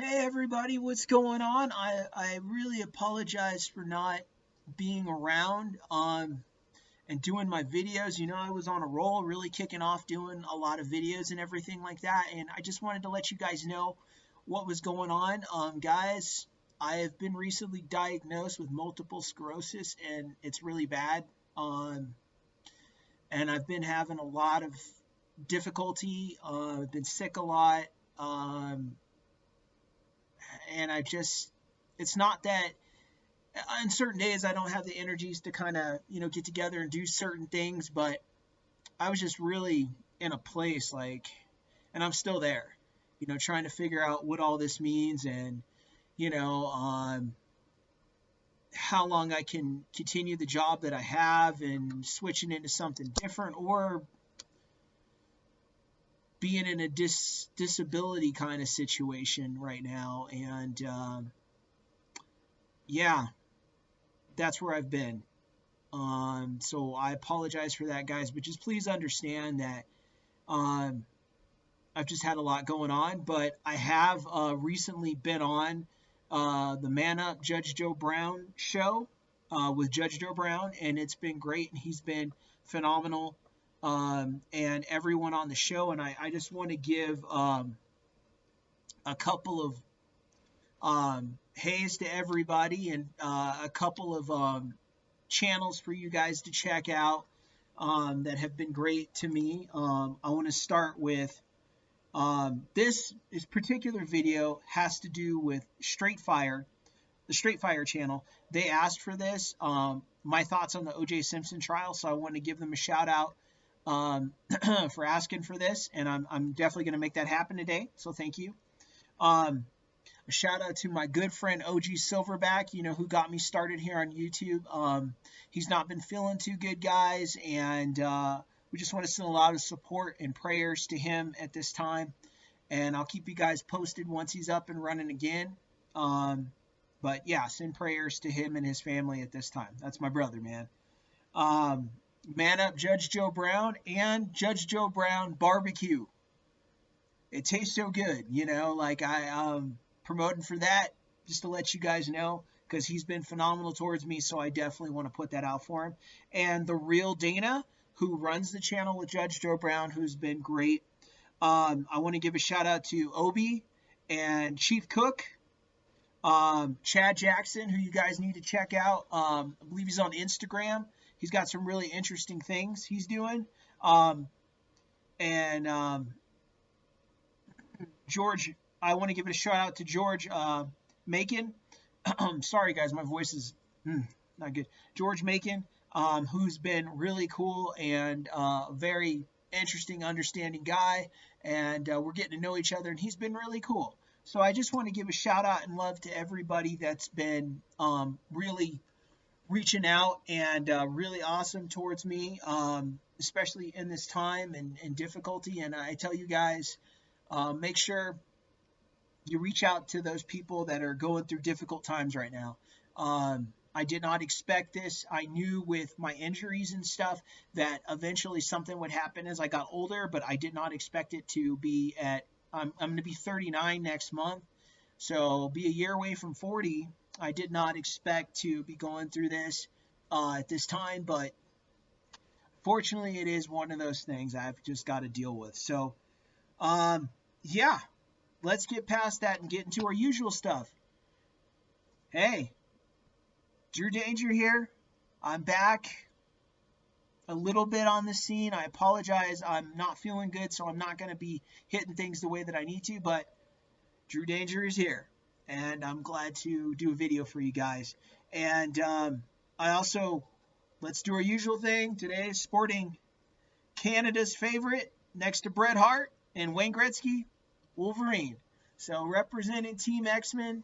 Hey everybody, what's going on? I really apologize for not being around and doing my videos. I was on a roll, really kicking off doing a lot of videos and everything like that, and I just wanted to let you guys know what was going on. Guys, I have been recently diagnosed with multiple sclerosis and it's really bad. Um and I've been having a lot of difficulty. I've been sick a lot. Um and it's not that on certain days I don't have the energies to kind of, get together and do certain things, but I was just really in a place like, and I'm still there, trying to figure out what all this means and, you know, um, how long I can continue the job that I have and switching into something different or being in a disability kind of situation right now. And yeah, that's where I've been. So I apologize for that, guys, but just please understand that um, I've just had a lot going on. But I have recently been on the Man Up Judge Joe Brown show with Judge Joe Brown, and it's been great, and he's been phenomenal. And everyone on the show, and I just want to give a couple of hays to everybody and a couple of channels for you guys to check out that have been great to me. I want to start with this particular video has to do with Straight Fire, the Straight Fire channel. They asked for this, my thoughts on the O.J Simpson trial, so I want to give them a shout out for asking for this, and I'm definitely going to make that happen today, so thank you. A shout out to my good friend O.J Silverback, who got me started here on YouTube. He's not been feeling too good, guys, and we just want to send a lot of support and prayers to him at this time. And I'll keep you guys posted once he's up and running again. But yeah, send prayers to him and his family at this time. That's my brother, man. Man Up Judge Joe Brown and Judge Joe Brown Barbecue. It tastes so good, like I promoting for that just to let you guys know because he's been phenomenal towards me, so I definitely want to put that out for him. And the Real Dana, who runs the channel with Judge Joe Brown, who's been great. I want to give a shout out to Obi and Chief Cook, Chad Jackson, who you guys need to check out. I believe he's on Instagram. He's got some really interesting things he's doing. And George, I want to give it a shout out to George Macon. Sorry, guys, my voice is not good. George Macon, who's been really cool and very interesting, understanding guy. And we're getting to know each other, and he's been really cool. So I just want to give a shout out and love to everybody that's been really reaching out and really awesome towards me, especially in this time and difficulty. And I tell you guys, make sure you reach out to those people that are going through difficult times right now. I did not expect this. I knew with my injuries and stuff that eventually something would happen as I got older, but I did not expect it to be at, I'm going to be 39 next month, so be a year away from 40. I did not expect to be going through this at this time, but fortunately it is one of those things I've just got to deal with. So, yeah, let's get past that and get into our usual stuff. Hey, Drew Danger here. I'm back a little bit on the scene. I apologize. I'm not feeling good, so I'm not going to be hitting things the way that I need to, but Drew Danger is here, and I'm glad to do a video for you guys. And I also, let's do our usual thing. Today is sporting Canada's favorite next to Bret Hart and Wayne Gretzky, Wolverine. So representing Team X-Men,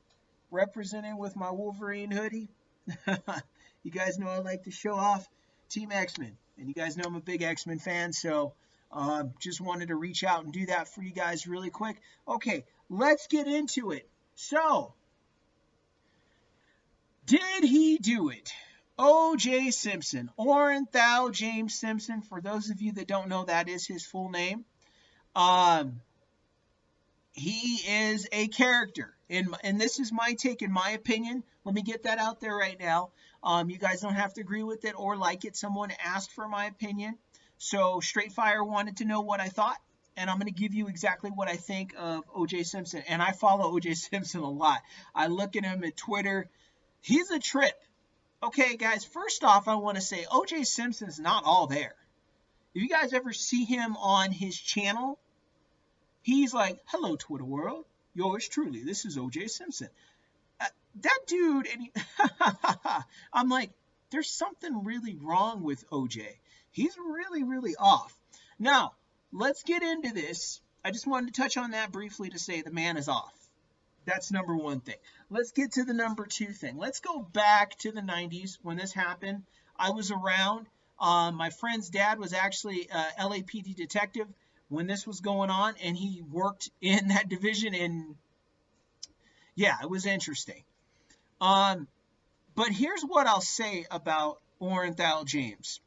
representing with my Wolverine hoodie. You guys know I like to show off Team X-Men, and you guys know I'm a big X-Men fan, so just wanted to reach out and do that for you guys really quick. Okay, let's get into it. So, did he do it? O.J. Simpson, Orenthal James Simpson, for those of you that don't know, that is his full name. he is a character, and this is my take, in my opinion. Let me get that out there right now. You guys don't have to agree with it or like it. Someone asked for my opinion, so Straight Fire wanted to know what I thought, and I'm going to give you exactly what I think of O.J. Simpson. And I follow O.J. Simpson a lot. I look at him at Twitter. He's a trip. Okay, guys, first off, I want to say O.J. Simpson's not all there. If you guys ever see him on his channel, he's like, hello, Twitter world. Yours truly. This is O.J. Simpson. That dude, and I'm like, there's something really wrong with O.J. He's really, really off. Now, let's get into this. I just wanted to touch on that briefly to say the man is off. That's number one thing. Let's get to the number two thing. Let's go back to the 90s when this happened. I was around. My friend's dad was actually a LAPD detective when this was going on, and he worked in that division, and yeah, it was interesting. But here's what I'll say about Orenthal James.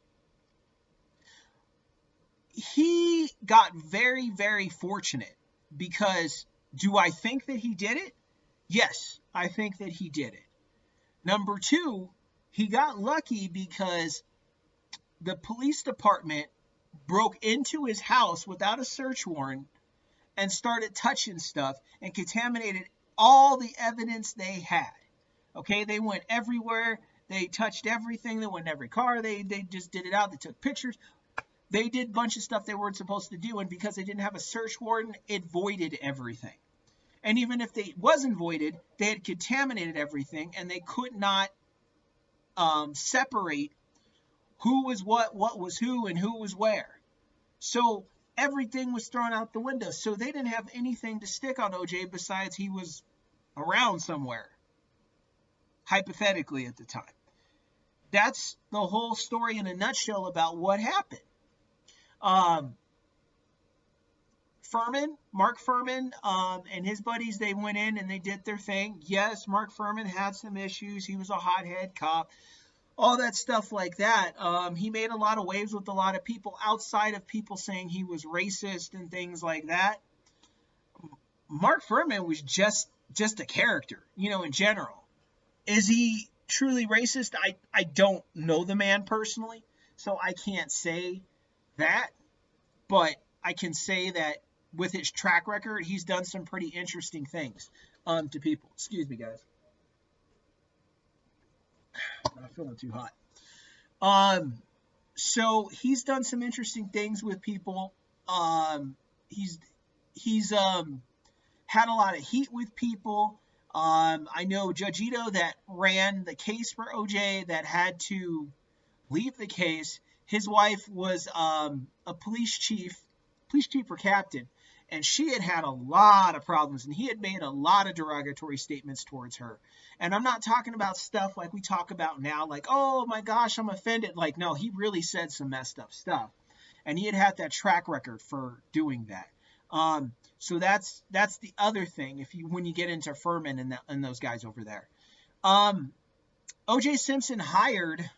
He got very, very fortunate, because do I think that he did it? Yes, I think that he did it. Number two, he got lucky because the police department broke into his house without a search warrant and started touching stuff and contaminated all the evidence they had. Okay, they went everywhere. They touched everything. They went in every car. They just did it out. They took pictures. They did a bunch of stuff they weren't supposed to do, and because they didn't have a search warrant, it voided everything. And even if it wasn't voided, they had contaminated everything, and they could not separate who was what was who, and who was where. So everything was thrown out the window. So they didn't have anything to stick on OJ besides he was around somewhere, hypothetically at the time. That's the whole story in a nutshell about what happened. Mark Fuhrman, and his buddies, they went in and they did their thing. Yes, Mark Fuhrman had some issues. He was a hothead cop, all that stuff like that. He made a lot of waves with a lot of people outside of people saying he was racist and things like that. Mark Fuhrman was just a character, in general. Is he truly racist? I don't know the man personally, so I can't say that. But I can say that with his track record, he's done some pretty interesting things to people. Excuse me, guys. I'm not feeling too hot. So he's done some interesting things with people. He's had a lot of heat with people. I know Jojito, that ran the case for OJ, that had to leave the case. His wife was a police chief or captain, and she had a lot of problems, and he had made a lot of derogatory statements towards her. And I'm not talking about stuff like we talk about now, like, oh my gosh, I'm offended. Like, no, he really said some messed up stuff, and he had that track record for doing that. So that's the other thing when you get into Fuhrman and those guys over there. O.J. Simpson hired,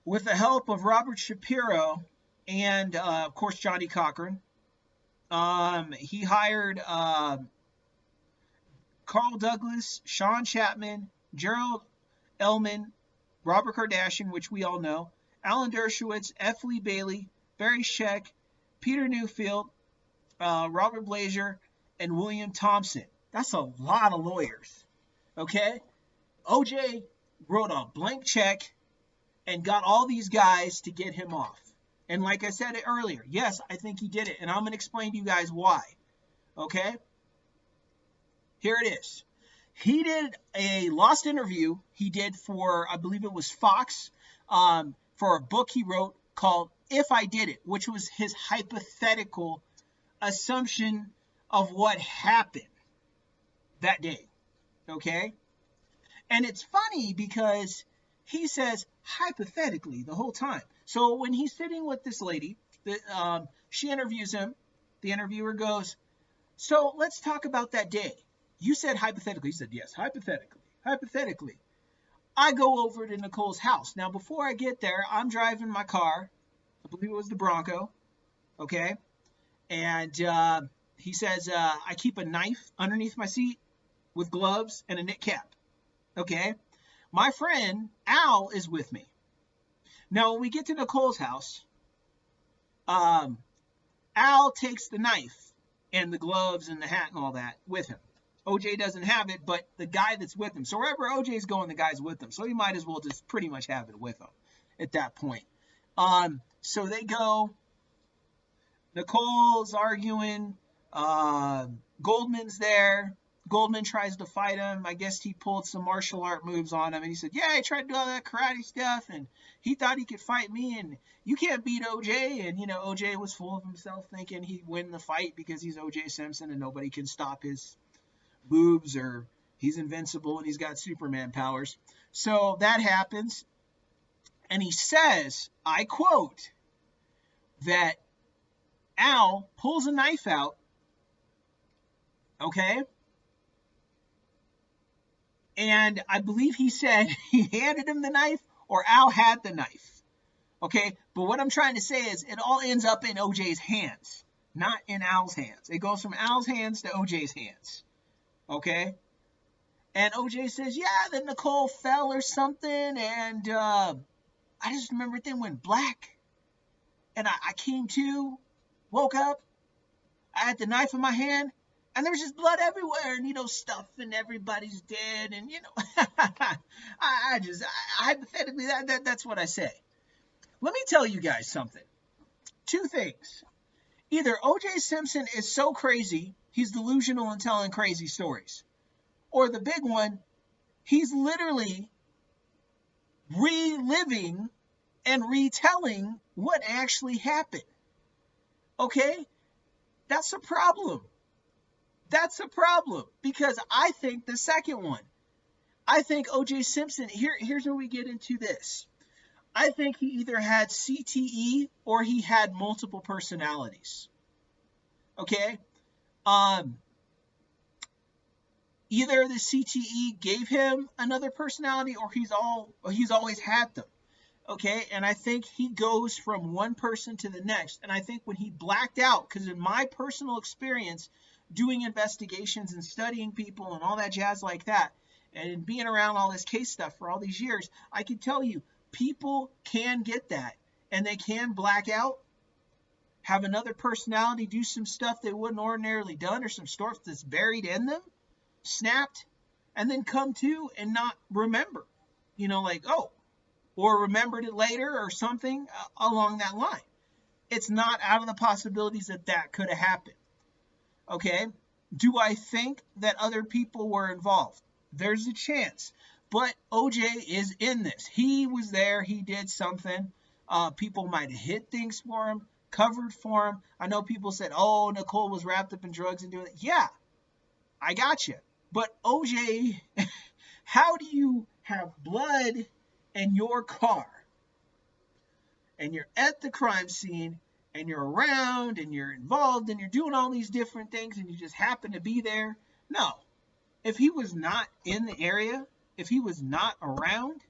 with the help of Robert Shapiro and of course Johnny Cochran, he hired Carl Douglas, Sean Chapman, Gerald Elman, Robert Kardashian, which we all know, Alan Dershowitz, F. Lee Bailey, Barry Scheck, Peter Newfield, Robert Blazer, and William Thompson. That's a lot of lawyers, okay? OJ wrote a blank check and got all these guys to get him off. And like I said earlier, yes, I think he did it, and I'm going to explain to you guys why, okay? Here it is. He did a lost interview he did for, I believe it was Fox, for a book he wrote called If I Did It, which was his hypothetical assumption of what happened that day, okay? And it's funny because he says hypothetically the whole time. So when he's sitting with this lady, she interviews him. The interviewer goes, so let's talk about that day. You said hypothetically. He said, yes, hypothetically. Hypothetically. I go over to Nicole's house. Now, before I get there, I'm driving my car. I believe it was the Bronco. Okay? And He says, I keep a knife underneath my seat with gloves and a knit cap. Okay? My friend Al is with me. Now, when we get to Nicole's house, Al takes the knife and the gloves and the hat and all that with him. OJ doesn't have it, but the guy that's with him. So wherever OJ's going, the guy's with him. So he might as well just pretty much have it with him at that point. So they go. Nicole's arguing. Goldman's there. Goldman tries to fight him. I guess he pulled some martial art moves on him. And he said, yeah, I tried to do all that karate stuff. And he thought he could fight me. And you can't beat OJ. And, OJ was full of himself thinking he'd win the fight because he's O.J. Simpson and nobody can stop his boobs, or he's invincible and he's got Superman powers. So that happens. And he says, I quote, that Al pulls a knife out. Okay? And I believe he said he handed him the knife or Al had the knife. Okay? But what I'm trying to say is it all ends up in OJ's hands, not in Al's hands. It goes from Al's hands to OJ's hands. Okay? And OJ says, yeah, then Nicole fell or something. And I just remember thing went black. And I came to, woke up. I had the knife in my hand. And there was just blood everywhere, and, stuff, and everybody's dead, and, hypothetically, that's what I say. Let me tell you guys something. Two things. Either O.J. Simpson is so crazy, he's delusional and telling crazy stories. Or the big one, he's literally reliving and retelling what actually happened. Okay? That's a problem. That's a problem, because I think the second one, I think O.J. Simpson, here's where we get into this. I think he either had CTE or he had multiple personalities. Okay? Either the CTE gave him another personality or he's always had them. Okay? And I think he goes from one person to the next. And I think when he blacked out, because in my personal experience, doing investigations and studying people and all that jazz like that, and being around all this case stuff for all these years, I can tell you, people can get that, and they can black out, have another personality, do some stuff they wouldn't ordinarily done, or some stuff that's buried in them, snapped, and then come to and not remember, or remembered it later or something along that line. It's not out of the possibilities that could have happened. Okay, do I think that other people were involved? There's a chance. But OJ is in this. He was there. He did something. People might have hid things for him, covered for him. I know people said, oh, Nicole was wrapped up in drugs and doing it. Yeah, I got you. But OJ, how do you have blood in your car? And you're at the crime scene, and you're around, and you're involved, and you're doing all these different things, and you just happen to be there. No. If he was not in the area, if he was not around,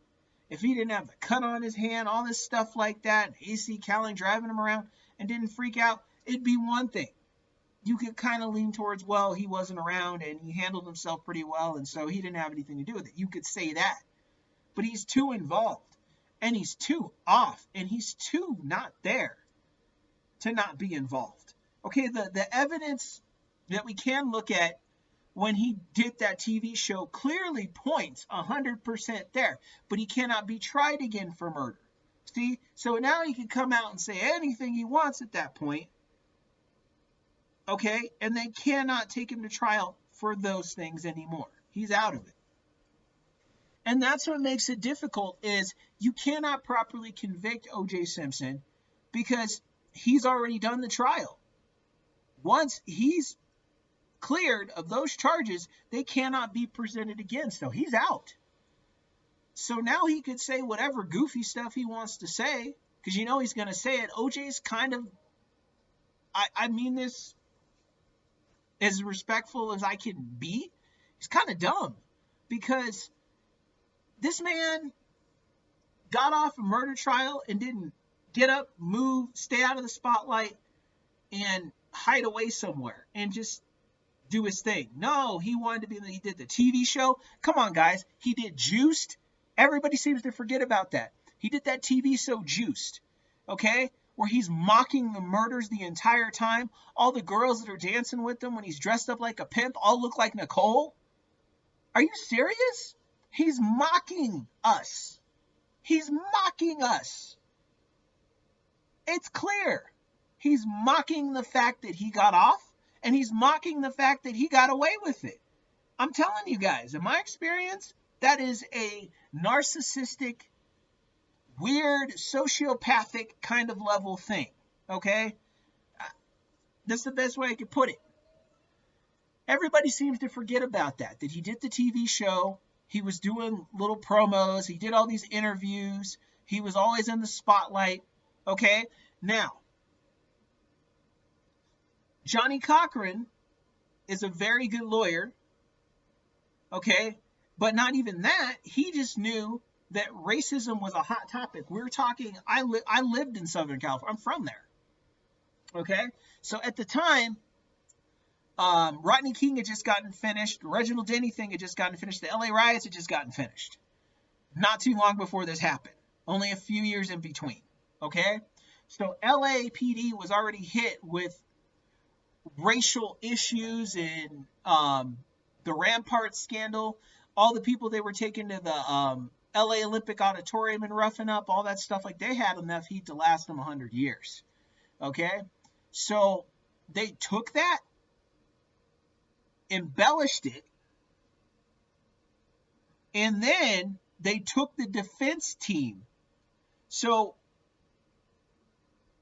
if he didn't have the cut on his hand, all this stuff like that, and AC Calling driving him around and didn't freak out, it'd be one thing. You could kind of lean towards, well, he wasn't around, and he handled himself pretty well, and so he didn't have anything to do with it. You could say that. But he's too involved, and he's too off, and he's too not there to not be involved. Okay, the evidence that we can look at when he did that TV show clearly points 100% there, but he cannot be tried again for murder. See, so now he can come out and say anything he wants at that point, okay, and they cannot take him to trial for those things anymore. He's out of it. And that's what makes it difficult, is you cannot properly convict O.J. Simpson because he's already done the trial. Once he's cleared of those charges, they cannot be presented again. So he's out. So now he could say whatever goofy stuff he wants to say, because he's going to say it. OJ's kind of, I mean this as respectful as I can be. He's kind of dumb, because this man got off a murder trial and didn't get up, move, stay out of the spotlight, and hide away somewhere and just do his thing. No, he wanted to be, he did the TV show. Come on, guys. He did Juiced. Everybody seems to forget about that. He did that TV show Juiced, okay? Where he's mocking the murders the entire time. All the girls that are dancing with him when he's dressed up like a pimp all look like Nicole. Are you serious? He's mocking us. He's mocking us. It's clear. He's mocking the fact that he got off, and he's mocking the fact that he got away with it. I'm telling you guys, in my experience, that is a narcissistic, weird, sociopathic kind of level thing, okay? That's the best way I could put it. Everybody seems to forget about that he did the TV show, he was doing little promos, he did all these interviews, he was always in the spotlight, okay? Now, Johnny Cochran is a very good lawyer, okay? But not even that, he just knew that racism was a hot topic. We're talking, I lived in Southern California. I'm from there, okay? So at the time, Rodney King had just gotten finished. Reginald Denny thing had just gotten finished. The LA riots had just gotten finished. Not too long before this happened. Only a few years in between, okay? So LAPD was already hit with racial issues and the Rampart scandal, all the people they were taking to the LA Olympic Auditorium and roughing up, all that stuff. Like, they had enough heat to last them 100 years, okay? So they took that, embellished it, and then they took the defense team. So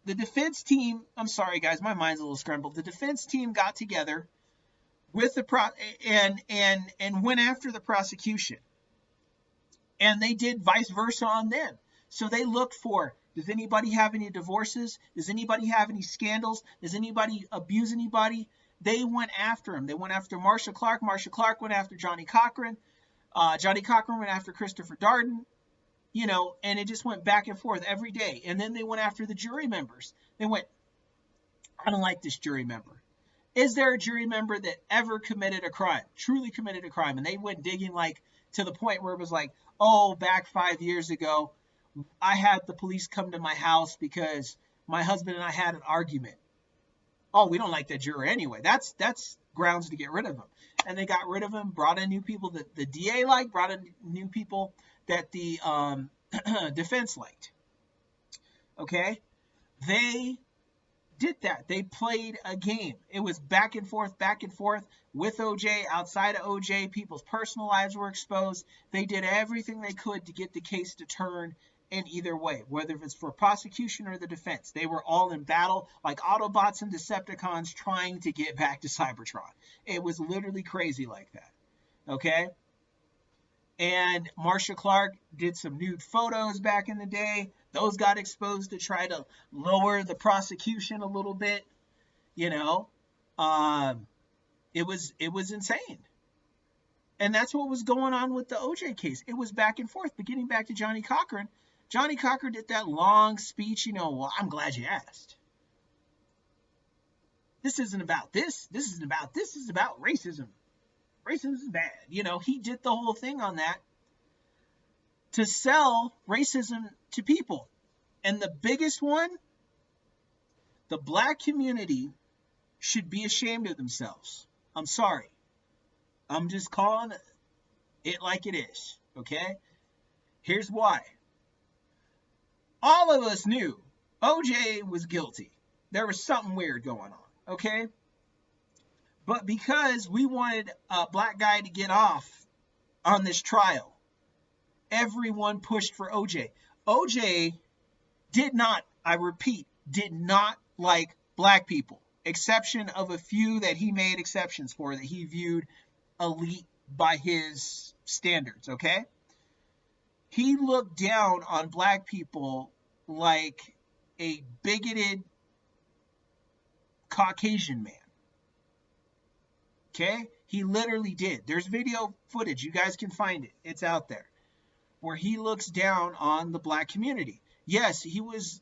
the defense team, I'm sorry guys, my mind's a little scrambled. The defense team got together with the and went after the prosecution. And they did vice versa on them. So they looked for, does anybody have any divorces? Does anybody have any scandals? Does anybody abuse anybody? They went after him. They went after Marcia Clark. Marcia Clark went after Johnny Cochran. Johnny Cochran went after Christopher Darden. You know, and it just went back and forth every day. And then they went after the jury members. They went, I don't like this jury member. Is there a jury member that ever committed a crime, truly committed a crime? And they went digging, like, to the point where it was like, oh, back 5 years ago, I had the police come to my house because my husband and I had an argument. Oh, we don't like that juror anyway. That's grounds to get rid of him. And they got rid of him, brought in new people that the DA liked, brought in new people that the defense liked. Okay? They did that. They played a game. It was back and forth with OJ, outside of OJ. People's personal lives were exposed. They did everything they could to get the case to turn in either way, whether it's for prosecution or the defense. They were all in battle like Autobots and Decepticons trying to get back to Cybertron. It was literally crazy like that. Okay? And Marcia Clark did some nude photos back in the day. Those got exposed to try to lower the prosecution a little bit. You know, it was insane. And that's what was going on with the OJ case. It was back and forth. But getting back to Johnny Cochran did that long speech, you know, well, I'm glad you asked. This isn't about this. This isn't about this. This is about racism. Racism is bad. You know, he did the whole thing on that to sell racism to people. And the biggest one, the black community should be ashamed of themselves. I'm sorry. I'm just calling it like it is. Okay? Here's why. All of us knew OJ was guilty. There was something weird going on. Okay? But because we wanted a black guy to get off on this trial, everyone pushed for OJ. OJ did not, I repeat, did not like black people. Exception of a few that he made exceptions for, that he viewed elite by his standards, okay? He looked down on black people like a bigoted Caucasian man. Okay? He literally did. There's video footage. You guys can find it. It's out there. Where he looks down on the black community. Yes, he was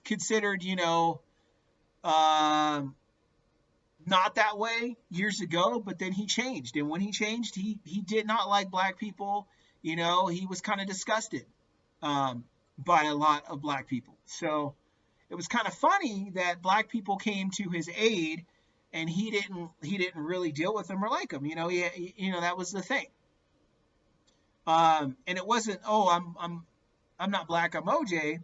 considered, you know, not that way years ago, but then he changed. And when he changed, he did not like black people. You know, he was kind of disgusted by a lot of black people. So it was kind of funny that black people came to his aid, and he didn't really deal with them or like them. You know, that was the thing. And it wasn't, oh, I'm not black, I'm OJ.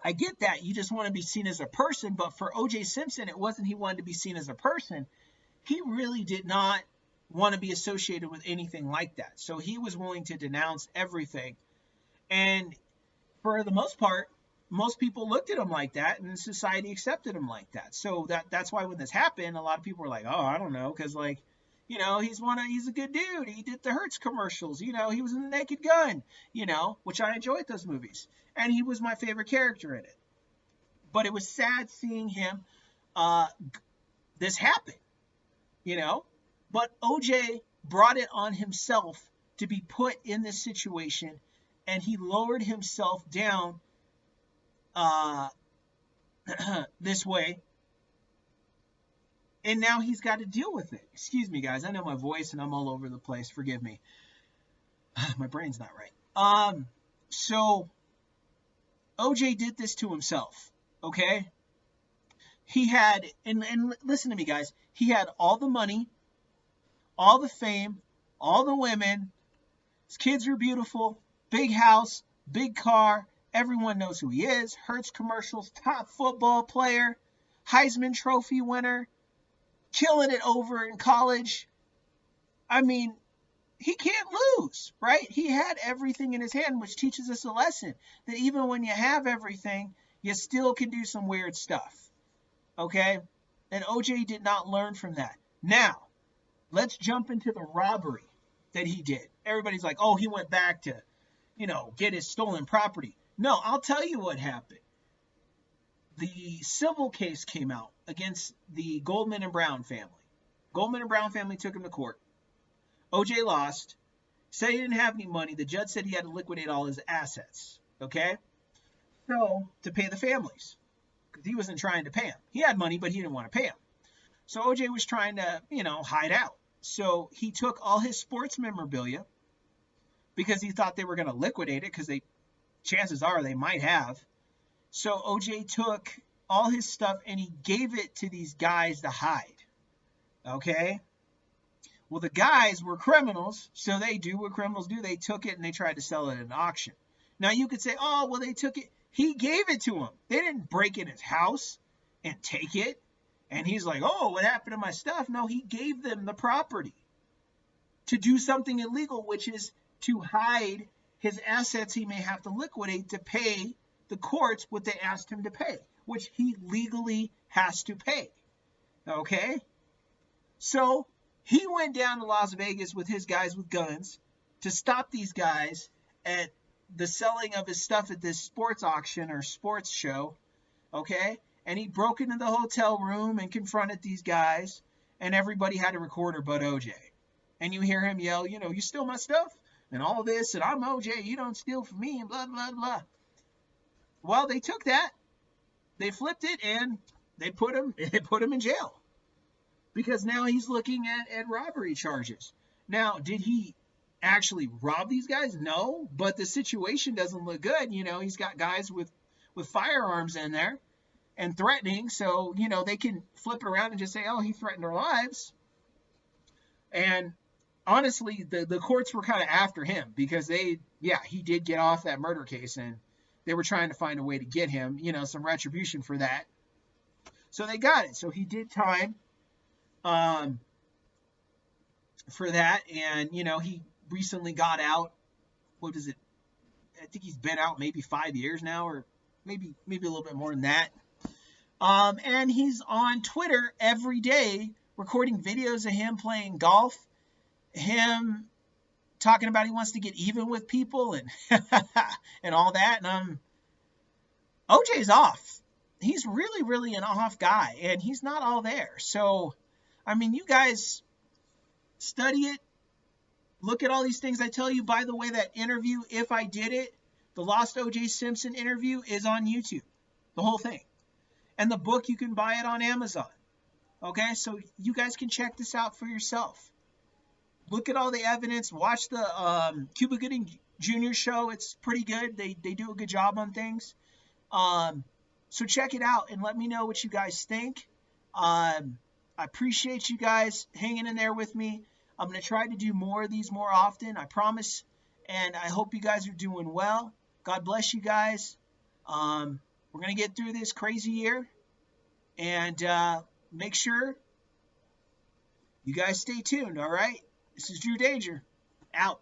I get that. You just want to be seen as a person, but for O.J. Simpson, it wasn't he wanted to be seen as a person. He really did not want to be associated with anything like that. So he was willing to denounce everything. And for the most part, most people looked at him like that, and society accepted him like that. So that's why when this happened, a lot of people were like, oh, I don't know, because like, you know, he's a good dude. He did the Hertz commercials. You know, he was in the Naked Gun, you know, which I enjoyed those movies. And he was my favorite character in it. But it was sad seeing him, this happen, you know. But OJ brought it on himself to be put in this situation, and he lowered himself down this way. And now he's got to deal with it. Excuse me, guys. I know my voice and I'm all over the place. Forgive me. My brain's not right. So OJ did this to himself, okay? He had, and listen to me, guys. He had all the money, all the fame, all the women. His kids are beautiful. Big house, big car. Everyone knows who he is. Hertz commercials, top football player, Heisman Trophy winner, killing it over in college. I mean, he can't lose, right? He had everything in his hand, which teaches us a lesson that even when you have everything, you still can do some weird stuff, okay? And OJ did not learn from that. Now, let's jump into the robbery that he did. Everybody's like, oh, he went back to, you know, get his stolen property. No, I'll tell you what happened. The civil case came out against the Goldman and Brown family. Goldman and Brown family took him to court. OJ lost, said he didn't have any money. The judge said he had to liquidate all his assets, okay? So, to pay the families, because he wasn't trying to pay them. He had money, but he didn't want to pay them. So OJ was trying to, you know, hide out. So he took all his sports memorabilia because he thought they were going to liquidate it, because chances are they might have. So OJ took all his stuff and he gave it to these guys to hide. Okay? Well, the guys were criminals, so they do what criminals do. They took it and they tried to sell it at an auction. Now you could say, oh, well, they took it. He gave it to them. They didn't break in his house and take it. And he's like, oh, what happened to my stuff? No, he gave them the property to do something illegal, which is to hide his assets he may have to liquidate to pay the courts what they asked him to pay, which he legally has to pay. Okay? So he went down to Las Vegas with his guys with guns to stop these guys at the selling of his stuff at this sports auction or sports show. Okay? And he broke into the hotel room and confronted these guys, and everybody had a recorder but OJ. And you hear him yell, you know, you steal my stuff and all this, and I'm OJ, you don't steal from me, and blah, blah, blah. Well, they took that, they flipped it, and they put him in jail. Because now he's looking at robbery charges. Now, did he actually rob these guys? No, but the situation doesn't look good. You know, he's got guys with firearms in there and threatening. So, you know, they can flip it around and just say, oh, he threatened our lives. And honestly, the courts were kind of after him because he did get off that murder case, and they were trying to find a way to get him, you know, some retribution for that. So they got it. So he did time for that. And, you know, he recently got out. What is it? I think he's been out maybe 5 years now, or maybe a little bit more than that. And he's on Twitter every day recording videos of him playing golf, him talking about he wants to get even with people and and all that. And OJ's off. He's really, really an off guy, and he's not all there. So, I mean, you guys study it. Look at all these things I tell you. By the way, that interview, If I Did It, the Lost O.J. Simpson interview, is on YouTube. The whole thing. And the book, you can buy it on Amazon. Okay, so you guys can check this out for yourself. Look at all the evidence. Watch the Cuba Gooding Jr. show. It's pretty good. They do a good job on things. So check it out and let me know what you guys think. I appreciate you guys hanging in there with me. I'm going to try to do more of these more often, I promise. And I hope you guys are doing well. God bless you guys. We're going to get through this crazy year. And make sure you guys stay tuned, all right? This is Drew Danger, out.